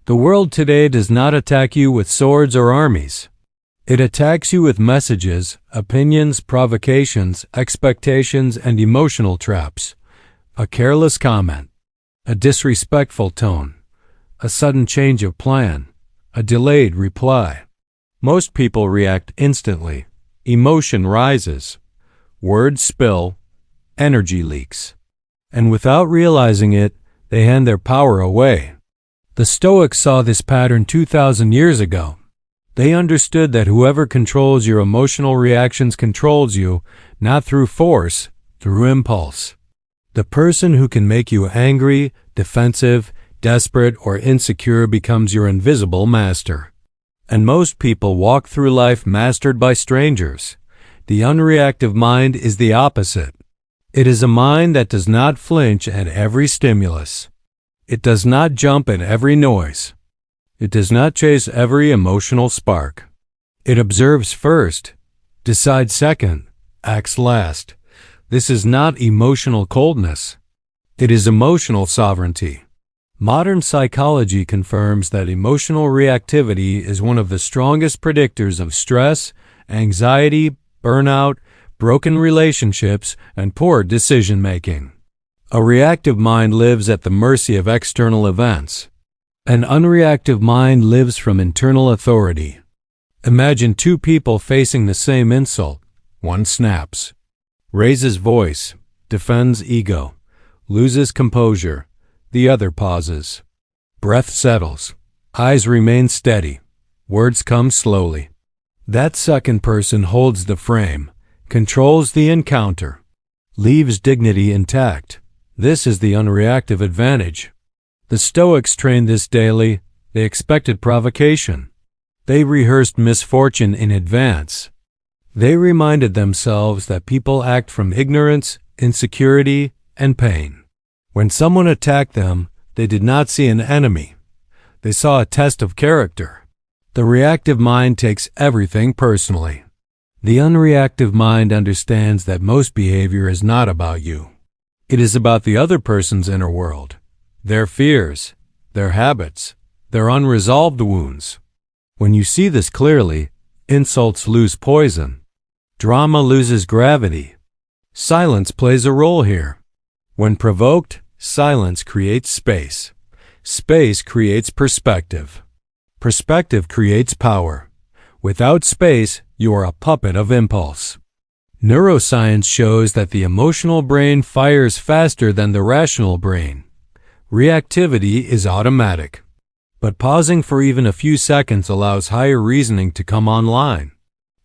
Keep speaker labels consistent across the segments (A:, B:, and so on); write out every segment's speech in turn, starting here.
A: The world today does not attack you with swords or armies. It attacks you with messages, opinions, provocations, expectations, and emotional traps. A careless comment, a disrespectful tone, a sudden change of plan, a delayed reply. Most people react instantly. Emotion rises. Words spill. Energy leaks. And without realizing it, they hand their power away. The Stoics saw this pattern 2,000 years ago. They understood that whoever controls your emotional reactions controls you, not through force, through impulse. The person who can make you angry, defensive, desperate, or insecure becomes your invisible master. And most people walk through life mastered by strangers. The unreactive mind is the opposite. It is a mind that does not flinch at every stimulus. It does not jump at every noise. It does not chase every emotional spark. It observes first, decides second, acts last. This is not emotional coldness. It is emotional sovereignty. Modern psychology confirms that emotional reactivity is one of the strongest predictors of stress, anxiety, burnout, broken relationships, and poor decision-making. A reactive mind lives at the mercy of external events. An unreactive mind lives from internal authority. Imagine two people facing the same insult. One snaps, raises voice, defends ego, loses composure. The other pauses. Breath settles. Eyes remain steady. Words come slowly. That second person holds the frame, controls the encounter, leaves dignity intact. This is the unreactive advantage. The Stoics trained this daily. They expected provocation. They rehearsed misfortune in advance. They reminded themselves that people act from ignorance, insecurity, and pain. When someone attacked them, they did not see an enemy. They saw a test of character. The reactive mind takes everything personally. The unreactive mind understands that most behavior is not about you. It is about the other person's inner world, their fears, their habits, their unresolved wounds. When you see this clearly, insults lose poison. Drama loses gravity. Silence plays a role here. When provoked, silence creates space. Space creates perspective. Perspective creates power. Without space, you are a puppet of impulse. Neuroscience shows that the emotional brain fires faster than the rational brain. Reactivity is automatic. But pausing for even a few seconds allows higher reasoning to come online.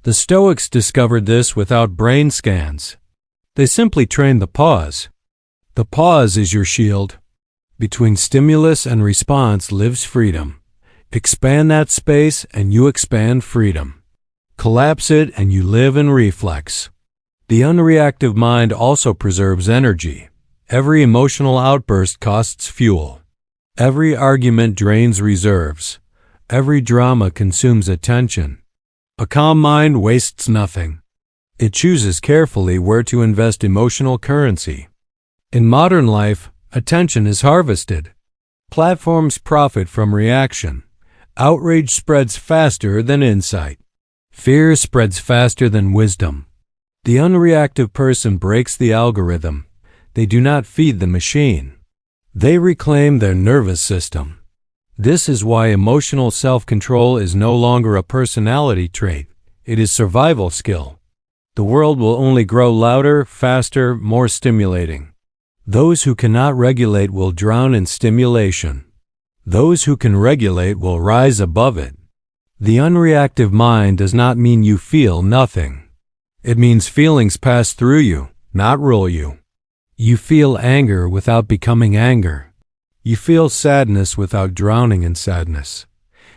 A: The Stoics discovered this without brain scans. They simply trained the pause. The pause is your shield. Between stimulus and response lives freedom. Expand that space and you expand freedom. Collapse it and you live in reflex. The unreactive mind also preserves energy. Every emotional outburst costs fuel. Every argument drains reserves. Every drama consumes attention. A calm mind wastes nothing. It chooses carefully where to invest emotional currency. In modern life, attention is harvested. Platforms profit from reaction. Outrage spreads faster than insight. Fear spreads faster than wisdom. The unreactive person breaks the algorithm. They do not feed the machine. They reclaim their nervous system. This is why emotional self-control is no longer a personality trait. It is survival skill. The world will only grow louder, faster, more stimulating. Those who cannot regulate will drown in stimulation. Those who can regulate will rise above it. The unreactive mind does not mean you feel nothing. It means feelings pass through you, not rule you. You feel anger without becoming anger. You feel sadness without drowning in sadness.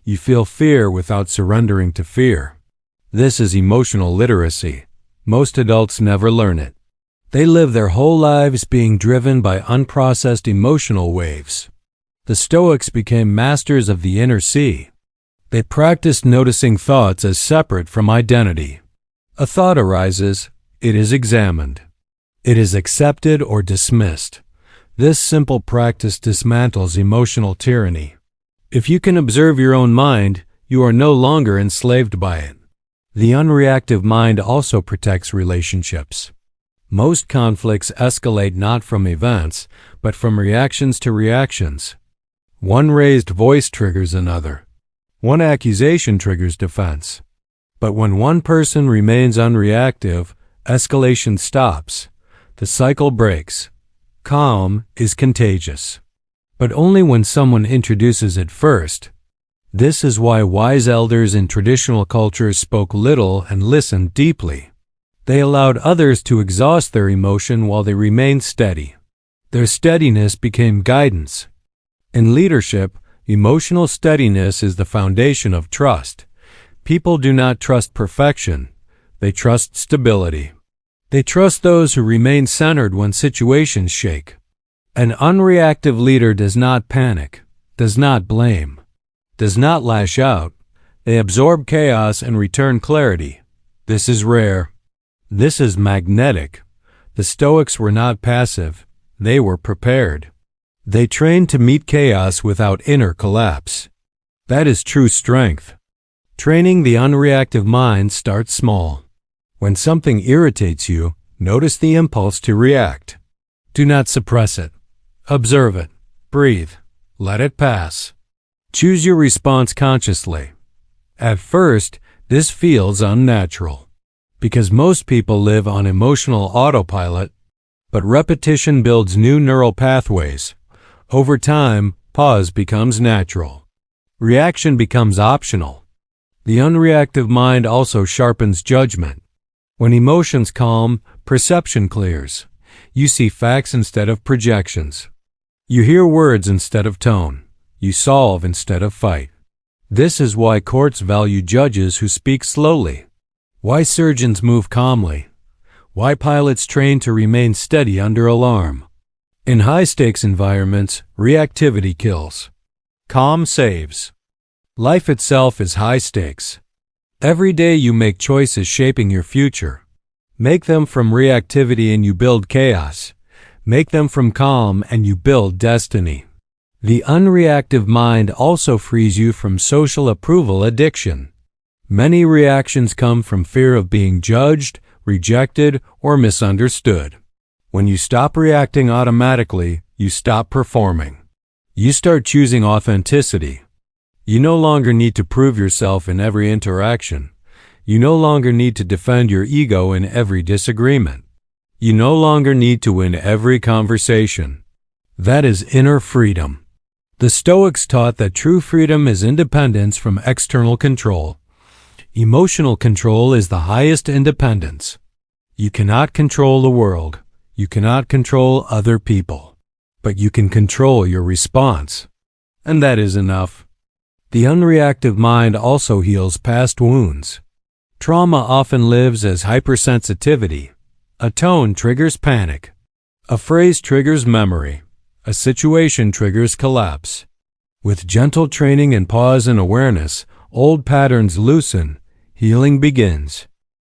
A: You feel fear without surrendering to fear. This is emotional literacy. Most adults never learn it. They live their whole lives being driven by unprocessed emotional waves. The Stoics became masters of the inner sea. They practiced noticing thoughts as separate from identity. A thought arises, it is examined. It is accepted or dismissed. This simple practice dismantles emotional tyranny. If you can observe your own mind, you are no longer enslaved by it. The unreactive mind also protects relationships. Most conflicts escalate not from events, but from reactions to reactions. One raised voice triggers another. One accusation triggers defense. But when one person remains unreactive, escalation stops. The cycle breaks. Calm is contagious. But only when someone introduces it first. This is why wise elders in traditional cultures spoke little and listened deeply. They allowed others to exhaust their emotion while they remained steady. Their steadiness became guidance. In leadership, emotional steadiness is the foundation of trust. People do not trust perfection. They trust stability. They trust those who remain centered when situations shake. An unreactive leader does not panic, does not blame, does not lash out. They absorb chaos and return clarity. This is rare. This is magnetic. The Stoics were not passive. They were prepared. They trained to meet chaos without inner collapse. That is true strength. Training the unreactive mind starts small. When something irritates you, notice the impulse to react. Do not suppress it. Observe it. Breathe. Let it pass. Choose your response consciously. At first, this feels unnatural, because most people live on emotional autopilot, but repetition builds new neural pathways. Over time, pause becomes natural. Reaction becomes optional. The unreactive mind also sharpens judgment. When emotions calm, perception clears. You see facts instead of projections. You hear words instead of tone. You solve instead of fight. This is why courts value judges who speak slowly. Why surgeons move calmly. Why pilots train to remain steady under alarm. In high-stakes environments, reactivity kills. Calm saves. Life itself is high stakes. Every day you make choices shaping your future. Make them from reactivity and you build chaos. Make them from calm and you build destiny. The unreactive mind also frees you from social approval addiction. Many reactions come from fear of being judged, rejected, or misunderstood. When you stop reacting automatically, you stop performing. You start choosing authenticity. You no longer need to prove yourself in every interaction. You no longer need to defend your ego in every disagreement. You no longer need to win every conversation. That is inner freedom. The Stoics taught that true freedom is independence from external control. Emotional control is the highest independence. You cannot control the world. You cannot control other people. But you can control your response. And that is enough. The unreactive mind also heals past wounds. Trauma often lives as hypersensitivity. A tone triggers panic. A phrase triggers memory. A situation triggers collapse. With gentle training and pause and awareness, old patterns loosen. Healing begins.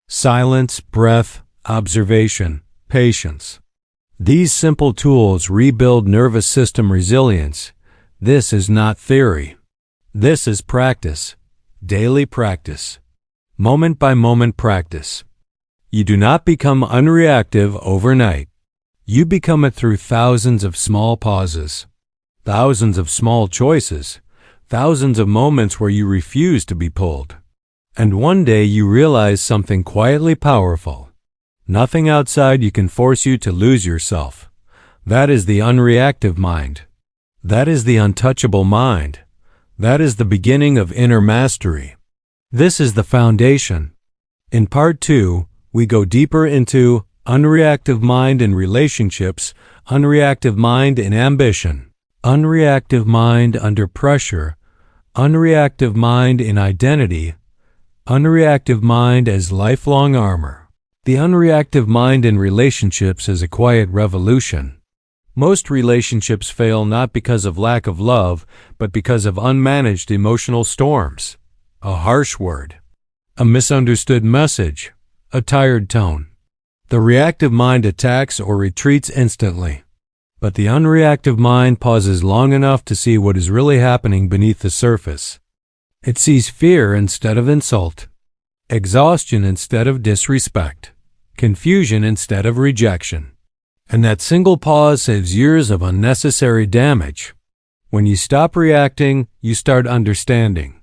A: Silence, breath, observation, patience. These simple tools rebuild nervous system resilience. This is not theory. This is practice. Daily practice. Moment by moment practice. You do not become unreactive overnight. You become it through thousands of small pauses, thousands of small choices, thousands of moments where you refuse to be pulled. And one day you realize something quietly powerful. Nothing outside you can force you to lose yourself. That is the unreactive mind. That is the untouchable mind. That is the beginning of inner mastery. This is the foundation. In part 2, we go deeper into unreactive mind in relationships, unreactive mind in ambition, unreactive mind under pressure, unreactive mind in identity, unreactive mind as lifelong armor. The unreactive mind in relationships is a quiet revolution. Most relationships fail not because of lack of love, but because of unmanaged emotional storms. A harsh word. A misunderstood message. A tired tone. The reactive mind attacks or retreats instantly. But the unreactive mind pauses long enough to see what is really happening beneath the surface. It sees fear instead of insult, exhaustion instead of disrespect, confusion instead of rejection. And that single pause saves years of unnecessary damage. When you stop reacting, you start understanding.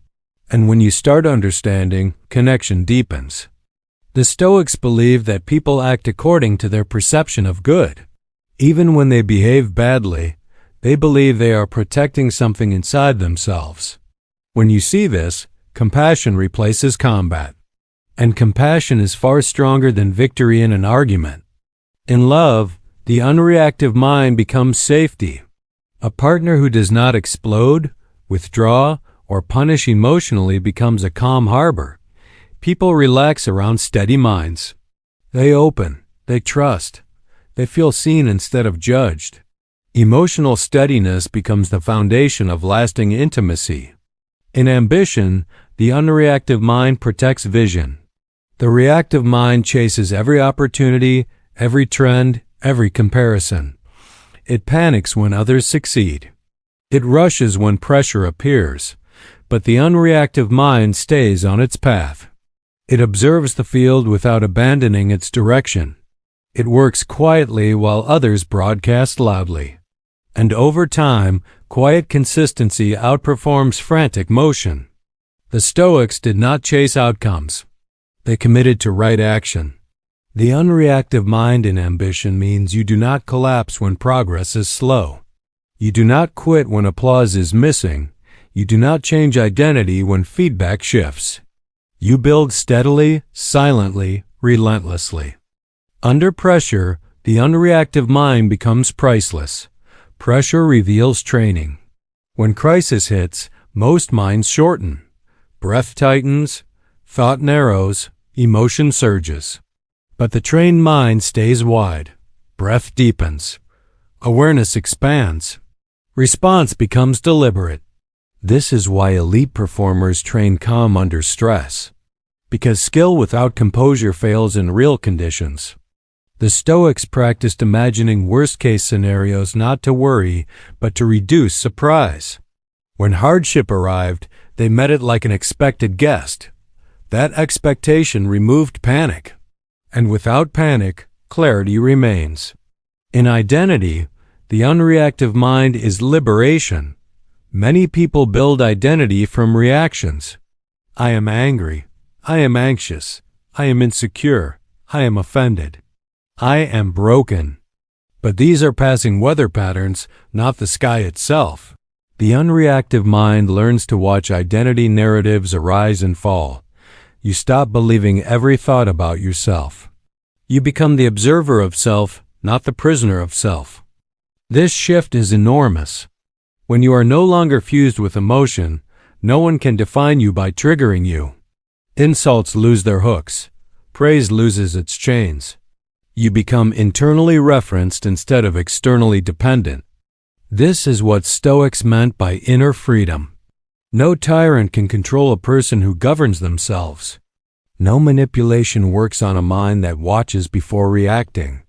A: And when you start understanding, connection deepens. The Stoics believe that people act according to their perception of good. Even when they behave badly, they believe they are protecting something inside themselves. When you see this, compassion replaces combat. And compassion is far stronger than victory in an argument. In love, the unreactive mind becomes safety. A partner who does not explode, withdraw, or punish emotionally becomes a calm harbor. People relax around steady minds. They open, they trust, they feel seen instead of judged. Emotional steadiness becomes the foundation of lasting intimacy. In ambition, the unreactive mind protects vision. The reactive mind chases every opportunity, every trend, every comparison. It panics when others succeed. It rushes when pressure appears. But the unreactive mind stays on its path. It observes the field without abandoning its direction. It works quietly while others broadcast loudly. And over time, quiet consistency outperforms frantic motion. The Stoics did not chase outcomes. They committed to right action. The unreactive mind in ambition means you do not collapse when progress is slow. You do not quit when applause is missing. You do not change identity when feedback shifts. You build steadily, silently, relentlessly. Under pressure, the unreactive mind becomes priceless. Pressure reveals training. When crisis hits, most minds shorten. Breath tightens, thought narrows, emotion surges. But the trained mind stays wide. Breath deepens. Awareness expands. Response becomes deliberate. This is why elite performers train calm under stress. Because skill without composure fails in real conditions. The Stoics practiced imagining worst-case scenarios not to worry, but to reduce surprise. When hardship arrived, they met it like an expected guest. That expectation removed panic. And without panic, clarity remains. In identity, the unreactive mind is liberation. Many people build identity from reactions. I am angry. I am anxious. I am insecure. I am offended. I am broken. But these are passing weather patterns, not the sky itself. The unreactive mind learns to watch identity narratives arise and fall. You stop believing every thought about yourself. You become the observer of self, not the prisoner of self. This shift is enormous. When you are no longer fused with emotion, no one can define you by triggering you. Insults lose their hooks. Praise loses its chains. You become internally referenced instead of externally dependent. This is what Stoics meant by inner freedom. No tyrant can control a person who governs themselves. No manipulation works on a mind that watches before reacting.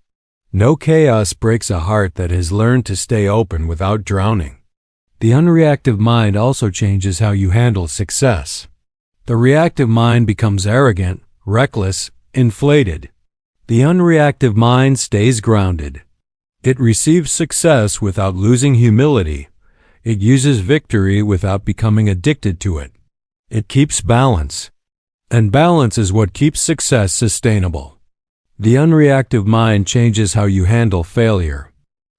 A: No chaos breaks a heart that has learned to stay open without drowning. The unreactive mind also changes how you handle success. The reactive mind becomes arrogant, reckless, inflated. The unreactive mind stays grounded. It receives success without losing humility. It uses victory without becoming addicted to it. It keeps balance. And balance is what keeps success sustainable. The unreactive mind changes how you handle failure.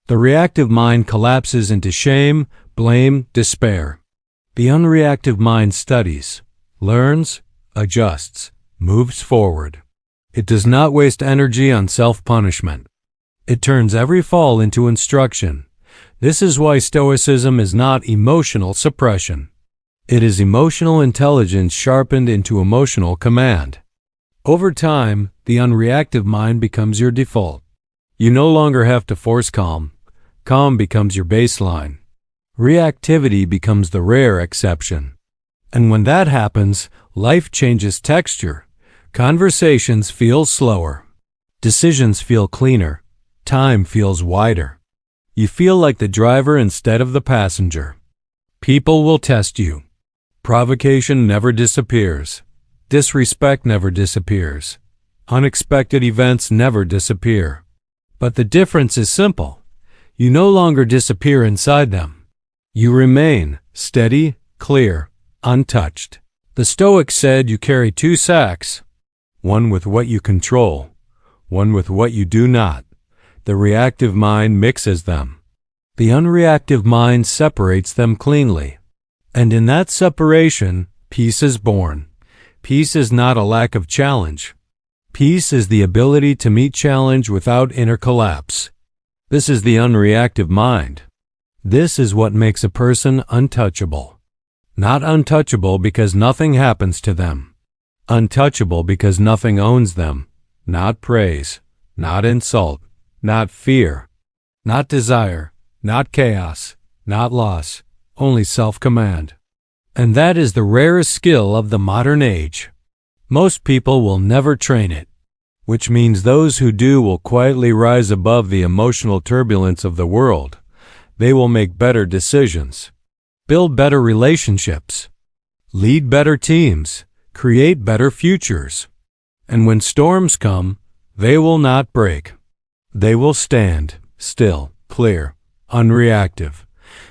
A: The reactive mind collapses into shame, blame, despair. The unreactive mind studies, learns, adjusts, moves forward. It does not waste energy on self-punishment. It turns every fall into instruction. This is why Stoicism is not emotional suppression. It is emotional intelligence sharpened into emotional command. Over time, the unreactive mind becomes your default. You no longer have to force calm. Calm becomes your baseline. Reactivity becomes the rare exception. And when that happens, life changes texture. Conversations feel slower. Decisions feel cleaner. Time feels wider. You feel like the driver instead of the passenger. People will test you. Provocation never disappears. Disrespect never disappears. Unexpected events never disappear. But the difference is simple. You no longer disappear inside them. You remain steady, clear, untouched. The Stoics said you carry two sacks, one with what you control, one with what you do not. The reactive mind mixes them. The unreactive mind separates them cleanly. And in that separation, peace is born. Peace is not a lack of challenge. Peace is the ability to meet challenge without inner collapse. This is the unreactive mind. This is what makes a person untouchable. Not untouchable because nothing happens to them. Untouchable because nothing owns them. Not praise, not insult, not fear, not desire, not chaos, not loss, only self-command. And that is the rarest skill of the modern age. Most people will never train it, which means those who do will quietly rise above the emotional turbulence of the world. They will make better decisions, build better relationships, lead better teams, create better futures. And when storms come, they will not break. They will stand, still, clear, unreactive.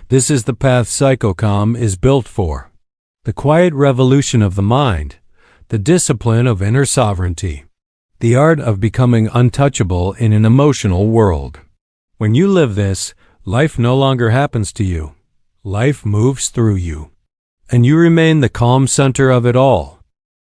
A: This is the path Psychocalm is built for. The quiet revolution of the mind, the discipline of inner sovereignty, the art of becoming untouchable in an emotional world. When you live this, life no longer happens to you. Life moves through you. And you remain the calm center of it all.